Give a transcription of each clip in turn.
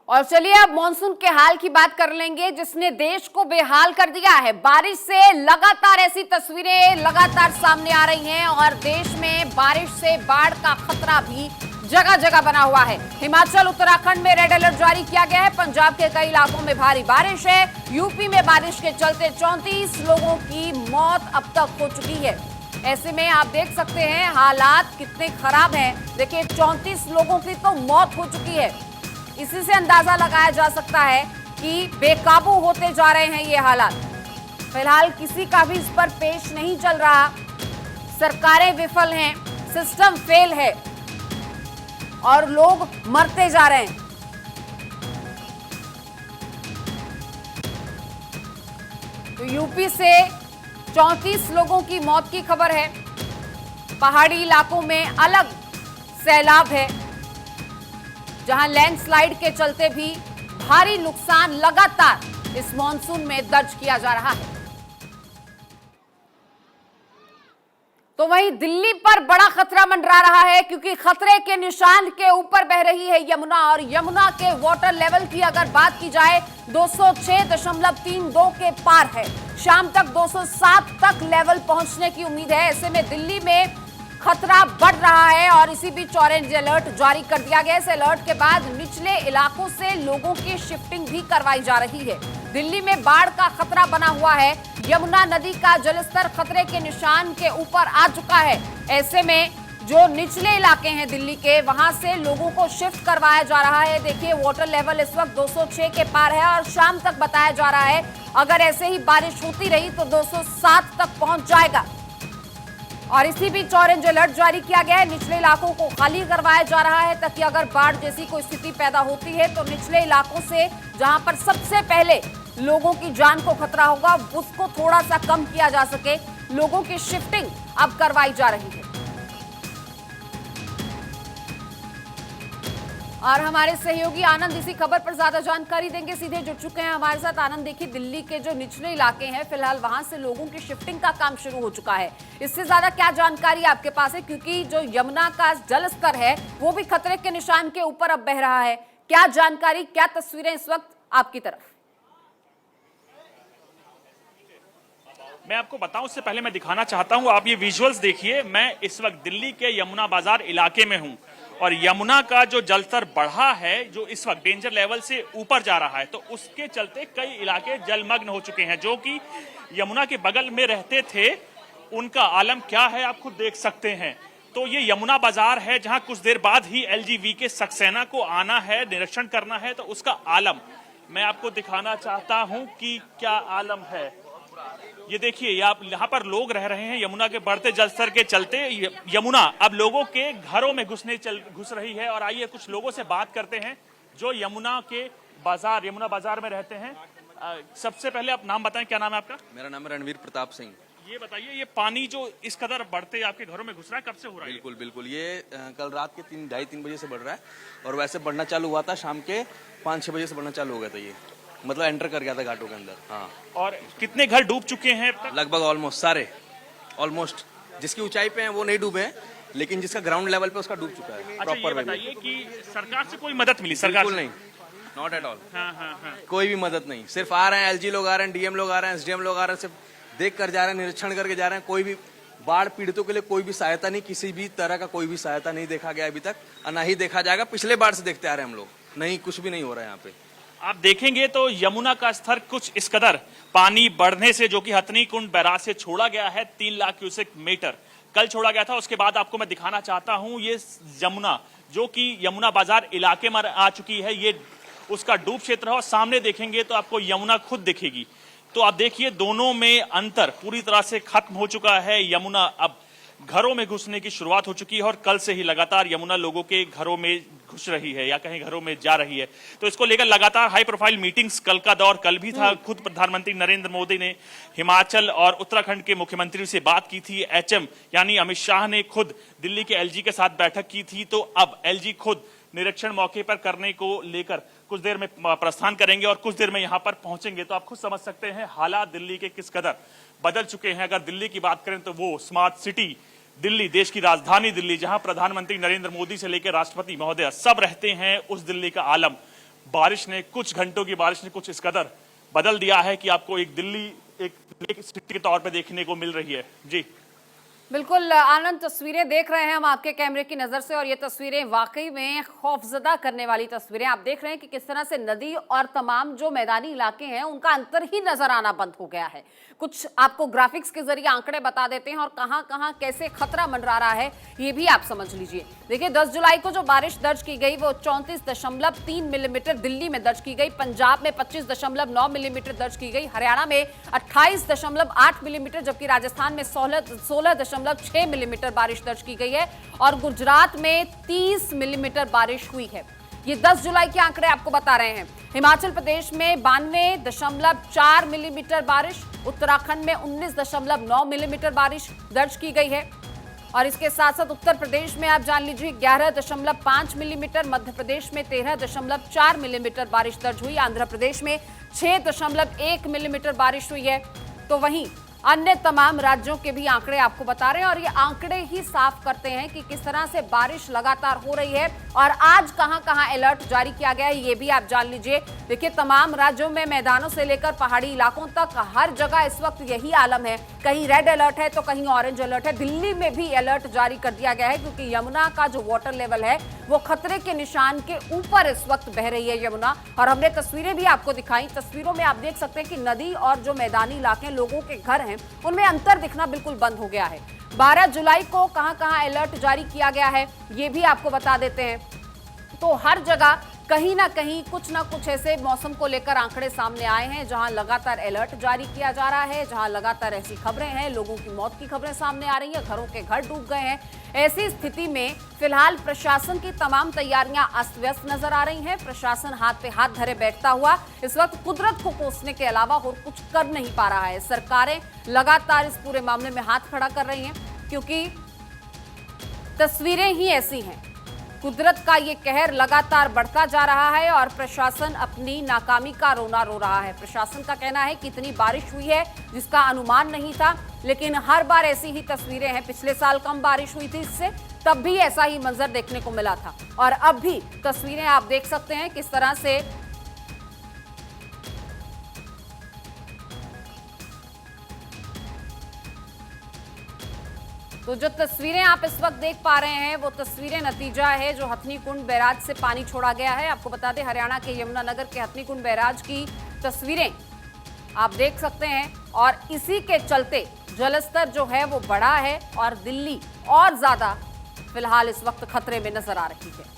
और चलिए अब मॉनसून के हाल की बात कर लेंगे, जिसने देश को बेहाल कर दिया है। बारिश से लगातार ऐसी तस्वीरें लगातार सामने आ रही हैं और देश में बारिश से बाढ़ का खतरा भी जगह जगह बना हुआ है। हिमाचल, उत्तराखंड में रेड अलर्ट जारी किया गया है। पंजाब के कई इलाकों में भारी बारिश है। यूपी में बारिश के चलते 34 लोगों की मौत अब तक हो चुकी है। ऐसे में आप देख सकते हैं हालात कितने खराब हैं। देखिए, 34 लोगों की तो मौत हो चुकी है। इसी से अंदाजा लगाया जा सकता है कि बेकाबू होते जा रहे हैं ये हालात। फिलहाल किसी का भी इस पर पेश नहीं चल रहा। सरकारें विफल हैं, सिस्टम फेल है और लोग मरते जा रहे हैं। तो यूपी से 34 लोगों की मौत की खबर है। पहाड़ी इलाकों में अलग सैलाब है, जहां लैंडस्लाइड के चलते भी भारी नुकसान लगातार इस मॉनसून में दर्ज किया जा रहा है। तो वहीं दिल्ली पर बड़ा खतरा मंडरा रहा है, क्योंकि खतरे के निशान के ऊपर बह रही है यमुना। और यमुना के वाटर लेवल की अगर बात की जाए 206.32 के पार है। शाम तक 207 तक लेवल पहुंचने की उम्मीद है। ऐसे में दिल्ली में खतरा बढ़ रहा है और इसी बीच ऑरेंज अलर्ट जारी कर दिया गया। इस अलर्ट के बाद निचले इलाकों से लोगों की शिफ्टिंग भी करवाई जा रही है। दिल्ली में बाढ़ का खतरा बना हुआ है। यमुना नदी का जलस्तर खतरे के निशान के ऊपर आ चुका है। ऐसे में जो निचले इलाके हैं दिल्ली के, वहां से लोगों को शिफ्ट करवाया जा रहा है। देखिए, वाटर लेवल इस वक्त 206 के पार है और शाम तक बताया जा रहा है अगर ऐसे ही बारिश होती रही तो 207 तक पहुंच जाएगा। और इसी बीच ऑरेंज अलर्ट जारी किया गया है। निचले इलाकों को खाली करवाया जा रहा है, ताकि अगर बाढ़ जैसी कोई स्थिति पैदा होती है तो निचले इलाकों से, जहां पर सबसे पहले लोगों की जान को खतरा होगा, उसको थोड़ा सा कम किया जा सके। लोगों की शिफ्टिंग अब करवाई जा रही है। और हमारे सहयोगी आनंद इसी खबर पर ज्यादा जानकारी देंगे। सीधे जुड़ चुके हैं हमारे साथ। आनंद, देखिए, दिल्ली के जो निचले इलाके हैं, फिलहाल वहां से लोगों की शिफ्टिंग का काम शुरू हो चुका है। इससे ज्यादा क्या जानकारी आपके पास है, क्योंकि जो यमुना का जल स्तर है वो भी खतरे के निशान के ऊपर अब बह रहा है। क्या जानकारी, क्या तस्वीरें इस वक्त आपकी तरफ? मैं आपको बताऊं, उससे पहले मैं दिखाना चाहता हूं, आप ये विजुअल्स देखिए। मैं इस वक्त दिल्ली के यमुना बाजार इलाके में हूं और यमुना का जो जलस्तर बढ़ा है, जो इस वक्त डेंजर लेवल से ऊपर जा रहा है, तो उसके चलते कई इलाके जलमग्न हो चुके हैं। जो कि यमुना के बगल में रहते थे, उनका आलम क्या है आप खुद देख सकते हैं। तो ये यमुना बाजार है, जहां कुछ देर बाद ही एलजीवी के सक्सेना को आना है, निरीक्षण करना है। तो उसका आलम मैं आपको दिखाना चाहता हूं कि क्या आलम है। ये देखिए, यहाँ पर लोग रह रहे हैं। यमुना के बढ़ते जलस्तर के चलते यमुना अब लोगों के घरों में घुस रही है। और आइए कुछ लोगों से बात करते हैं जो यमुना बाजार में रहते हैं। सबसे पहले आप नाम बताएं, क्या नाम है आपका? मेरा नाम है रणवीर प्रताप सिंह। ये बताइए, ये पानी जो इस कदर बढ़ते आपके घरों में घुस रहा है, कब से हो रहा है? बिल्कुल बिल्कुल, ये कल रात के 2:30-3 बजे से बढ़ रहा है और वैसे बढ़ना चालू हुआ था शाम के 5-6 बजे से बढ़ना चालू हो गया था। ये मतलब एंटर कर गया था घाटों के अंदर। हाँ। और कितने घर डूब चुके हैं अब तक? लगभग ऑलमोस्ट जिसकी ऊंचाई पे हैं वो नहीं डूबे हैं, लेकिन जिसका ग्राउंड लेवल पे उसका डूब चुका है। अच्छा, ये बताइए कि सरकार से कोई मदद मिली? सरकार बिल्कुल नहीं, नॉट एट ऑल। हाँ। कोई भी मदद नहीं। सिर्फ आ रहे हैं, एलजी लोग आ रहे हैं, डीएम लोग आ रहे हैं, एसडीएम लोग आ रहे हैं, सिर्फ देख कर जा रहे हैं, निरीक्षण करके जा रहे हैं। कोई भी बाढ़ पीड़ितों के लिए कोई भी सहायता नहीं, किसी भी तरह का कोई भी सहायता नहीं देखा गया अभी तक, और ना ही देखा जाएगा। पिछले बार से देखते आ रहे हैं हम लोग, नहीं, कुछ भी नहीं हो रहा है यहाँ पे। आप देखेंगे तो यमुना का स्तर कुछ इस कदर पानी बढ़ने से, जो कि हथनी कुंड बैराज से छोड़ा गया है 3 लाख क्यूसेक मीटर, कल छोड़ा गया था। उसके बाद आपको मैं दिखाना चाहता हूं, ये यमुना जो कि यमुना बाजार इलाके में आ चुकी है, ये उसका डूब क्षेत्र है। और सामने देखेंगे तो आपको यमुना खुद दिखेगी। तो आप देखिए, दोनों में अंतर पूरी तरह से खत्म हो चुका है। यमुना अब घरों में घुसने की शुरुआत हो चुकी है और कल से ही लगातार यमुना लोगों के घरों में घुस रही है या कहीं घरों में जा रही है। तो इसको लेकर लगातार हाई प्रोफाइल मीटिंग्स, कल का दौर कल भी था। खुद प्रधानमंत्री नरेंद्र मोदी ने हिमाचल और उत्तराखंड के मुख्यमंत्री से बात की थी। एचएम यानी अमित शाह ने खुद दिल्ली के एलजी के साथ बैठक की थी। तो अब एलजी खुद निरीक्षण मौके पर करने को लेकर कुछ देर में प्रस्थान करेंगे और कुछ देर में यहां पर पहुंचेंगे। तो आप खुद समझ सकते हैं हालात दिल्ली के किस कदर बदल चुके हैं। अगर दिल्ली की बात करें तो वो स्मार्ट सिटी दिल्ली, देश की राजधानी दिल्ली, जहां प्रधानमंत्री नरेंद्र मोदी से लेकर राष्ट्रपति महोदय सब रहते हैं, उस दिल्ली का आलम बारिश ने, कुछ घंटों की बारिश ने कुछ इस कदर बदल दिया है कि आपको एक दिल्ली एक सिटी के तौर पे देखने को मिल रही है। जी बिल्कुल आनंद, तस्वीरें देख रहे हैं हम आपके कैमरे की नजर से और ये तस्वीरें वाकई में खौफजदा करने वाली तस्वीरें। आप देख रहे हैं कि किस तरह से नदी और तमाम जो मैदानी इलाके हैं उनका अंतर ही नजर आना बंद हो गया है। कुछ आपको ग्राफिक्स के जरिए आंकड़े बता देते हैं और कहां कहां कैसे खतरा मंडरा रहा है ये भी आप समझ लीजिए। देखिए 10 जुलाई को जो बारिश दर्ज की गई वो 34.3 मिलीमीटर दिल्ली में दर्ज की गई, पंजाब में 25.9 मिलीमीटर दर्ज की गई, हरियाणा में 28.8 मिलीमीटर, जबकि राजस्थान में 16.6 मिलीमीटर बारिश दर्ज की गई है और गुजरात में 30 मिलीमीटर बारिश हुई है। ये 10 जुलाई के आंकड़े आपको बता रहे हैं। हिमाचल प्रदेश में 92.4 मिलीमीटर बारिश, उत्तराखंड में 19.9 मिलीमीटर बारिश दर्ज की गई है और इसके साथ साथ उत्तर प्रदेश में आप जान लीजिए 11.5 मिलीमीटर, मध्य प्रदेश में 13.4 मिलीमीटर बारिश दर्ज हुई, आंध्र प्रदेश में 6.1 मिलीमीटर बारिश हुई है। तो वहीं अन्य तमाम राज्यों के भी आंकड़े आपको बता रहे हैं और ये आंकड़े ही साफ करते हैं कि किस तरह से बारिश लगातार हो रही है और आज कहां कहां अलर्ट जारी किया गया है ये भी आप जान लीजिए। देखिए तमाम राज्यों में मैदानों से लेकर पहाड़ी इलाकों तक हर जगह इस वक्त यही आलम है, कहीं रेड अलर्ट है तो कहीं ऑरेंज अलर्ट है। दिल्ली में भी अलर्ट जारी कर दिया गया है क्योंकि यमुना का जो वाटर लेवल है वो खतरे के निशान के ऊपर इस वक्त बह रही है यमुना और हमने तस्वीरें भी आपको दिखाई। तस्वीरों में आप देख सकते हैं कि नदी और जो मैदानी इलाके लोगों के घर हैं उनमें अंतर दिखना बिल्कुल बंद हो गया है। 12 जुलाई को कहां कहां अलर्ट जारी किया गया है ये भी आपको बता देते हैं। तो हर जगह कहीं ना कहीं कुछ ना कुछ ऐसे मौसम को लेकर आंकड़े सामने आए हैं जहां लगातार अलर्ट जारी किया जा रहा है, जहां लगातार ऐसी खबरें हैं, लोगों की मौत की खबरें सामने आ रही हैं, घरों के घर डूब गए हैं। ऐसी स्थिति में फिलहाल प्रशासन की तमाम तैयारियां अस्त व्यस्त नजर आ रही हैं। प्रशासन हाथ पे हाथ धरे बैठता हुआ इस वक्त कुदरत को कोसने के अलावा और कुछ कर नहीं पा रहा है। सरकारें लगातार इस पूरे मामले में हाथ खड़ा कर रही हैं क्योंकि तस्वीरें ही ऐसी हैं। कुदरत का ये कहर लगातार बढ़ता जा रहा है और प्रशासन अपनी नाकामी का रोना रो रहा है। प्रशासन का कहना है कि इतनी बारिश हुई है जिसका अनुमान नहीं था, लेकिन हर बार ऐसी ही तस्वीरें हैं। पिछले साल कम बारिश हुई थी इससे, तब भी ऐसा ही मंजर देखने को मिला था और अब भी तस्वीरें आप देख सकते हैं किस तरह से तो जो तस्वीरें आप इस वक्त देख पा रहे हैं वो तस्वीरें नतीजा है जो हथनीकुंड बैराज से पानी छोड़ा गया है। आपको बता दें हरियाणा के यमुनानगर के हथनीकुंड बैराज की तस्वीरें आप देख सकते हैं और इसी के चलते जलस्तर जो है वो बढ़ा है और दिल्ली और ज्यादा फिलहाल इस वक्त खतरे में नजर आ रही है।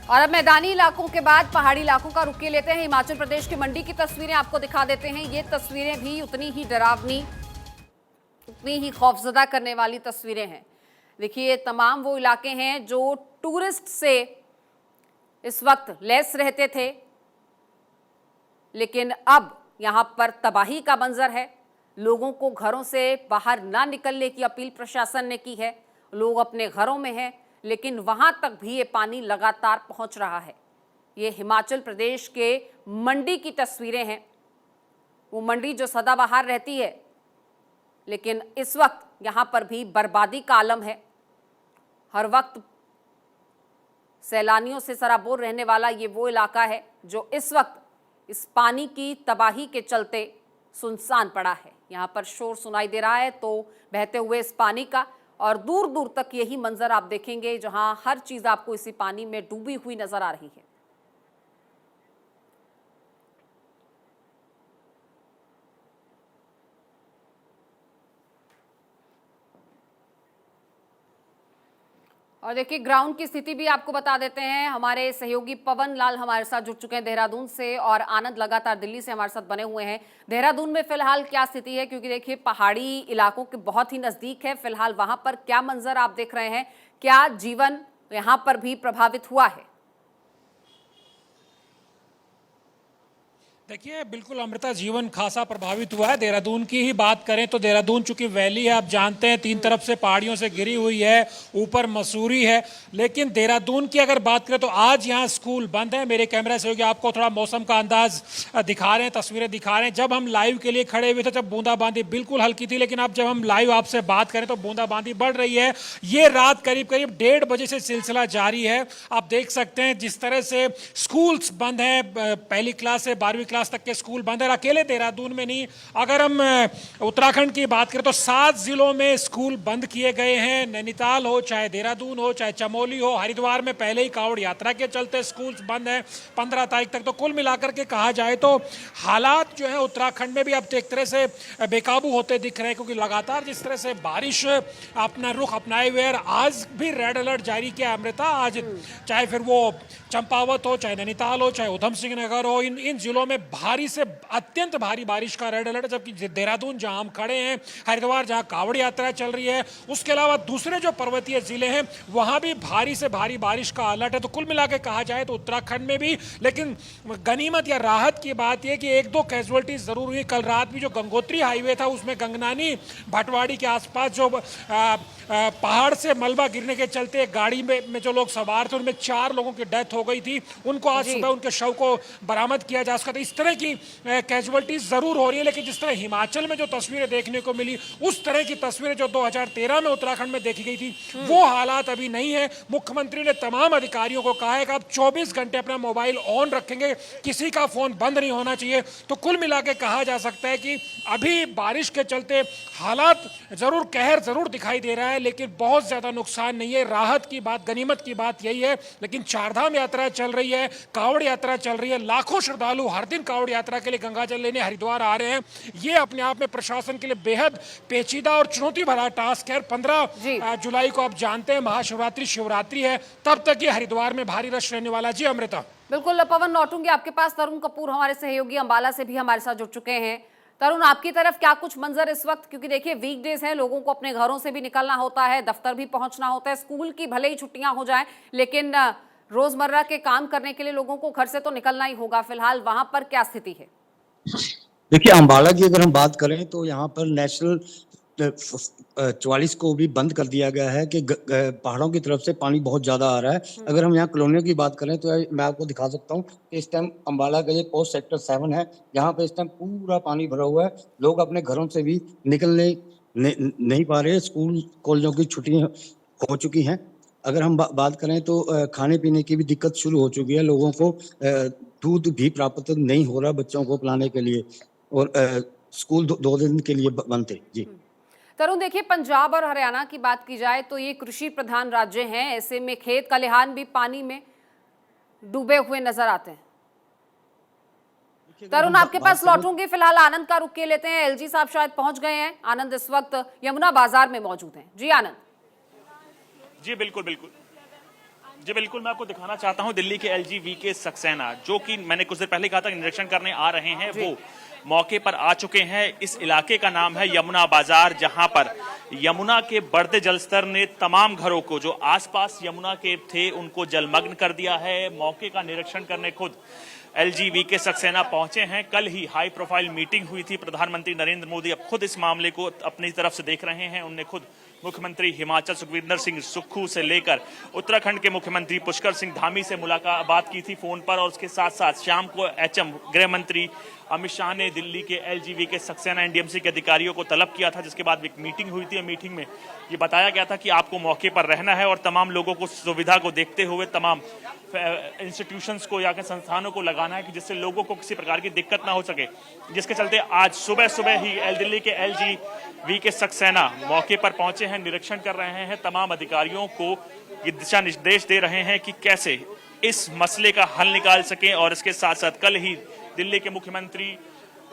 और अब मैदानी इलाकों के बाद पहाड़ी इलाकों का रुख लेते हैं। हिमाचल प्रदेश के मंडी की तस्वीरें आपको दिखा देते हैं। ये तस्वीरें भी उतनी ही डरावनी, उतनी ही खौफजदा करने वाली तस्वीरें हैं। देखिए तमाम वो इलाके हैं जो टूरिस्ट से इस वक्त लैस रहते थे, लेकिन अब यहां पर तबाही का मंजर है। लोगों को घरों से बाहर ना निकलने की अपील प्रशासन ने की है। लोग अपने घरों में हैं लेकिन वहां तक भी ये पानी लगातार पहुंच रहा है। ये हिमाचल प्रदेश के मंडी की तस्वीरें हैं। वो मंडी जो सदाबहार रहती है लेकिन इस वक्त यहां पर भी बर्बादी का आलम है। हर वक्त सैलानियों से सराबोर रहने वाला ये वो इलाका है जो इस वक्त इस पानी की तबाही के चलते सुनसान पड़ा है। यहाँ पर शोर सुनाई दे रहा है तो बहते हुए इस पानी का, और दूर दूर तक यही मंजर आप देखेंगे जहां हर चीज आपको इसी पानी में डूबी हुई नजर आ रही है। और देखिए ग्राउंड की स्थिति भी आपको बता देते हैं। हमारे सहयोगी पवन लाल हमारे साथ जुड़ चुके हैं देहरादून से और आनंद लगातार दिल्ली से हमारे साथ बने हुए हैं। देहरादून में फिलहाल क्या स्थिति है, क्योंकि देखिए पहाड़ी इलाकों के बहुत ही नजदीक है। फिलहाल वहां पर क्या मंजर आप देख रहे हैं, क्या जीवन यहां पर भी प्रभावित हुआ है? देखिए, बिल्कुल अमृता, जीवन खासा प्रभावित हुआ है। देहरादून की ही बात करें तो देहरादून चूंकि वैली है, आप जानते हैं, तीन तरफ से पहाड़ियों से घिरी हुई है, ऊपर मसूरी है। लेकिन देहरादून की अगर बात करें तो आज यहाँ स्कूल बंद है। मेरे कैमरा से होगी, आपको थोड़ा मौसम का अंदाज दिखा रहे हैं, तस्वीरें दिखा रहे हैं। जब हम लाइव के लिए खड़े हुए थे जब बूंदाबांदी बिल्कुल हल्की थी, लेकिन अब जब हम लाइव आपसे बात करें तो बूंदाबांदी बढ़ रही है। ये रात करीब करीब 1:30 बजे से सिलसिला जारी है। आप देख सकते हैं जिस तरह से स्कूल्स बंद हैं, पहली क्लास से 12वीं क्लास तक के स्कूल बंद है। अकेले देहरादून में नहीं, अगर हम उत्तराखंड की बात करें तो 7 जिलों में स्कूल बंद किए गए हैं। नैनीताल हो, चाहे देहरादून हो, चाहे चमोली हो, हरिद्वार में पहले ही कांवड़ यात्रा के चलते स्कूल बंद है 15 तारीख तक। तो कुल मिलाकर के कहा जाए तो हालात जो है उत्तराखंड में भी अब एक तरह से बेकाबू होते दिख रहे हैं, क्योंकि लगातार जिस तरह से बारिश अपना रुख अपनाए हुए है। आज भी रेड अलर्ट जारी किया अमृता। आज चाहे फिर वो चंपावत हो, चाहे नैनीताल हो, चाहे उधम सिंह नगर हो, इन जिलों में भारी से अत्यंत भारी बारिश का रेड अलर्ट है। जबकि देहरादून जहां हम खड़े हैं, हरिद्वार जहां कांवड़ यात्रा चल रही है, उसके अलावा दूसरे जो पर्वतीय जिले हैं वहां भी भारी से भारी बारिश का अलर्ट है। तो कुल मिलाकर कहा जाए तो उत्तराखंड में भी, लेकिन गनीमत या राहत की बात यह कि 1-2 कैजुअलिटीज जरूर हुई। कल रात भी जो गंगोत्री हाईवे था उसमें गंगनानी भटवाड़ी के आसपास जो पहाड़ से मलबा गिरने के चलते गाड़ी में जो लोग सवार थे उनमें 4 लोगों की डेथ हो गई थी। उनको आज सुबह उनके शव को बरामद किया जा सका। तो इस तरह की कैजुअलिटीज जरूर हो रही है। लेकिन जिस तरह हिमाचल में जो तस्वीरें देखने को मिली, उस तरह की तस्वीरें जो 2013 में उत्तराखंड में देखी गई थी, वो हालात अभी नहीं है। मुख्यमंत्री ने तमाम अधिकारियों को कहा है कि आप 24 घंटे अपना मोबाइल ऑन रखेंगे, किसी का फोन बंद नहीं होना चाहिए। तो कुल मिला के कहा जा सकता है कि अभी बारिश के चलते हालात जरूर, कहर जरूर दिखाई दे रहा है, लेकिन बहुत ज्यादा नुकसान नहीं है। राहत की बात, गनीमत की बात यही है। लेकिन चारधाम यात्रा चल रही है, कांवड़ यात्रा चल रही है, लाखों श्रद्धालु हर दिन कांवड़ यात्रा के लिए गंगा जल लेने हरिद्वार आ रहे हैं। ये अपने आप में प्रशासन के लिए बेहद पेचीदा और चुनौती भरा टास्क है। 15 जुलाई को आप जानते हैं महाशिवरात्रि, शिवरात्रि है, तब तक ये हरिद्वार में भारी रश रहने वाला। जी अमृता। बिल्कुल पवन, लौटूंगी आपके पास। तरुण कपूर हमारे सहयोगी अंबाला से भी हमारे साथ जुड़ चुके हैं। तरुण, आपकी तरफ क्या कुछ मंजर इस वक्त? क्योंकि देखिए वीकडेज हैं, लोगों को अपने घरों से भी निकलना होता है, दफ्तर भी पहुंचना होता है, स्कूल की भले ही छुट्टियां हो जाएं, लेकिन रोजमर्रा के काम करने के लिए लोगों को घर से तो निकलना ही होगा। फिलहाल वहां पर क्या स्थिति है? देखिए, अंबाला की अगर हम बात करें तो यहाँ पर नेशनल 44 को भी बंद कर दिया गया है कि पहाड़ों की तरफ से पानी बहुत ज्यादा आ रहा है। अगर हम यहाँ कॉलोनियों की बात करें तो मैं आपको दिखा सकता हूँ कि इस टाइम अंबाला के लिए पोस्ट सेक्टर 7 है, यहाँ पे इस टाइम पूरा पानी भरा हुआ है। लोग अपने घरों से भी निकलने नहीं पा रहे। स्कूल कॉलेजों की छुट्टियां हो चुकी हैं। अगर हम बात करें तो खाने पीने की भी दिक्कत शुरू हो चुकी है। लोगों को दूध भी प्राप्त नहीं हो रहा बच्चों को पिलाने के लिए, और स्कूल 2 दिन के लिए बंद थे। जी तरुण, देखिए पंजाब और हरियाणा की बात की जाए तो ये कृषि प्रधान राज्य हैं, ऐसे में खेत खलिहान भी पानी में डूबे हुए नजर आते हैं। तरुण, आपके पास लौटूंगी। फिलहाल आनंद का रुख के लेते हैं। एलजी साहब शायद पहुंच गए हैं। आनंद इस वक्त यमुना बाजार में मौजूद हैं। जी आनंद। जी बिल्कुल बिल्कुल जी बिल्कुल, मैं आपको दिखाना चाहता हूं दिल्ली के एलजी वीके सक्सेना, जो कि मैंने कुछ देर पहले कहा था निरीक्षण करने आ रहे हैं, वो मौके पर आ चुके हैं। इस इलाके का नाम है यमुना बाजार, जहां पर यमुना के बढ़ते जलस्तर ने तमाम घरों को जो आसपास यमुना के थे उनको जलमग्न कर दिया है। मौके का निरीक्षण करने खुद एलजी वीके सक्सेना पहुंचे हैं। कल ही हाई प्रोफाइल मीटिंग हुई थी। प्रधानमंत्री नरेंद्र मोदी अब खुद इस मामले को अपनी तरफ से देख रहे हैं। उन्हें खुद मुख्यमंत्री हिमाचल सुखविंदर सिंह सुक्खू से लेकर उत्तराखंड के मुख्यमंत्री पुष्कर सिंह धामी से मुलाकात की थी फोन पर, और उसके साथ साथ शाम को एचएम गृह मंत्री अमित शाह ने दिल्ली के एलजीवी के सक्सेना एनडीएमसी के अधिकारियों को तलब किया था, जिसके बाद एक मीटिंग हुई थी। और मीटिंग में ये बताया गया था कि आपको मौके पर रहना है और तमाम लोगों को सुविधा को देखते हुए तमाम इंस्टीट्यूशंस को या संस्थानों को लगाना है कि जिससे लोगों को किसी प्रकार की दिक्कत ना हो सके। जिसके चलते आज सुबह सुबह ही दिल्ली के एलजीवी के सक्सेना मौके पर पहुंचे हैं, निरीक्षण कर रहे हैं, तमाम अधिकारियों को ये दिशा निर्देश दे रहे हैं कि कैसे इस मसले का हल निकाल सकें। और इसके साथ साथ कल ही दिल्ली के मुख्यमंत्री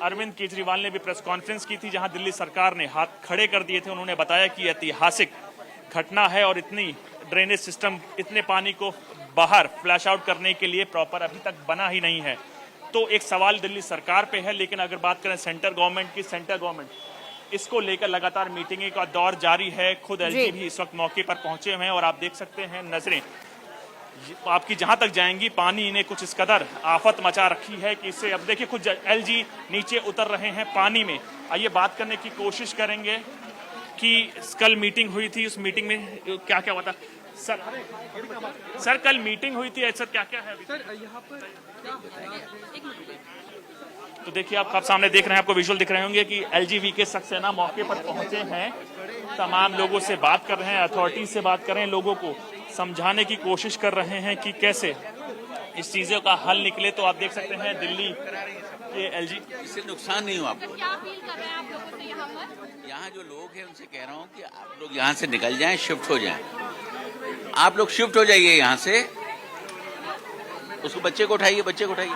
अरविंद केजरीवाल ने भी प्रेस कॉन्फ्रेंस की थी, जहां दिल्ली सरकार ने हाथ खड़े कर दिए थे। उन्होंने बताया कि ऐतिहासिक घटना है और इतनी ड्रेनेज सिस्टम, इतने पानी को बाहर फ्लैश आउट करने के लिए प्रॉपर अभी तक बना ही नहीं है। तो एक सवाल दिल्ली सरकार पे है। लेकिन अगर बात करें सेंट्रल गवर्नमेंट की, सेंट्रल गवर्नमेंट इसको लेकर लगातार मीटिंग का दौर जारी है। खुद एलजी भी इस वक्त मौके पर पहुंचे हुए हैं और आप देख सकते हैं नजरें आपकी जहां तक जाएंगी पानी ने कुछ इस कदर आफत मचा रखी है कि इससे अब देखिए खुद एलजी नीचे उतर रहे हैं पानी में। आइए बात करने की कोशिश करेंगे कि कल मीटिंग हुई थी, उस मीटिंग में क्या क्या हुआ था। सर कल मीटिंग हुई थी, सर क्या क्या है अभी? सर यहाँ पर तो देखिए आप सामने देख रहे हैं, आपको विजुअल दिख रहे होंगे कि एलजीवी सक्सेना मौके पर पहुंचे हैं, तमाम लोगों से बात कर रहे हैं, अथॉरिटी से बात कर रहे हैं, लोगों को समझाने की कोशिश कर रहे हैं कि कैसे इस चीजों का हल निकले। तो आप देख सकते हैं दिल्ली के एलजी, इससे नुकसान नहीं हो आपको। क्या अपील कर रहे हैं आप लोगों से यहाँ पर? यहाँ जो लोग हैं उनसे कह रहा हूँ कि आप लोग यहाँ से निकल जाएं, शिफ्ट हो जाएं। आप लोग शिफ्ट हो जाइए यहाँ से, उसको बच्चे को उठाइए, बच्चे को उठाइए।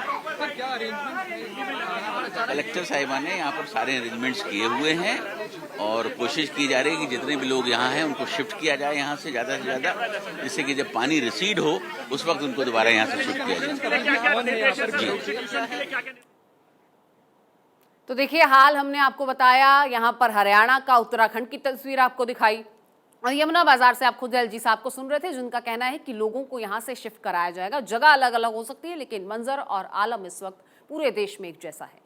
कलेक्टर साहिबा ने यहाँ पर सारे अरेंजमेंट्स किए हुए हैं और कोशिश की जा रही है कि जितने भी लोग यहाँ हैं उनको शिफ्ट किया जाए यहाँ से ज़्यादा से ज़्यादा, जिससे कि जब पानी रिसीड हो उस वक्त उनको दोबारा यहाँ से शिफ्ट किया जाए। तो देखिए हाल हमने आपको बताया, यहाँ पर हरियाणा का उत्तराखंड की तस्वीर आपको दिखाई और यमुना बाजार से आप खुद एलजी साहब को सुन रहे थे, जिनका कहना है कि लोगों को यहाँ से शिफ्ट कराया जाएगा। जगह अलग अलग हो सकती है लेकिन मंजर और आलम इस वक्त पूरे देश में एक जैसा है।